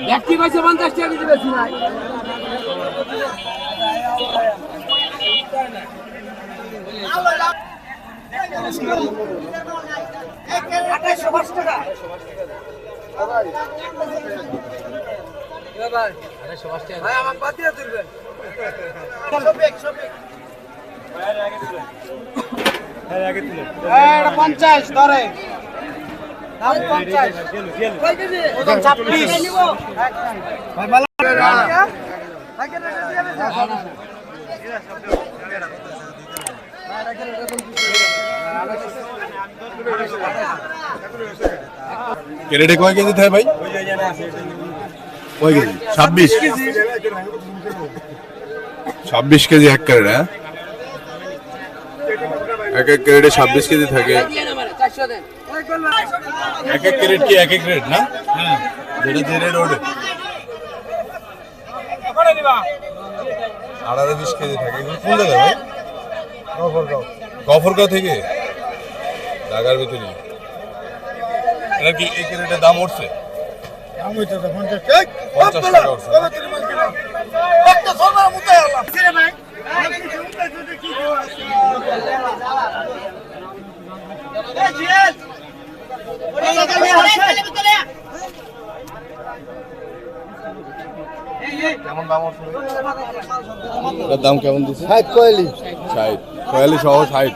ব্যক্তি পাইছে 50 টাকা দিতে বেশি নাই। ভাই আমার বাদ দিয়ে তুলবেন। 50 ধরে দাম 50 কয় কেজি ওজন 26 ভাই ভালো ক্যারেটে কয় কেজি থাকে ভাই? কয় কেজি? 26 কেজি এক ক্যারেট। হ্যাঁ, এক এক ক্যারেটে 26 কেজি থাকে। এক এক ক্যারেট কি এক এক রেট না? হ্যাঁ, যেটা যে রেট ওঠে 18-20 কেজি থাকে। এগুলো কোন জায়গায় ভাই? গফরগাঁও থেকে ঢাকার ভিতরে। এটা কি এই ক্যারেটের দাম উঠছে? 50 টাকা উঠছে। কেমন দাম উঠছে? এটার দাম কেমন দিচ্ছে? 60 কোয়ালি 60 কোয়ালি সহ 60।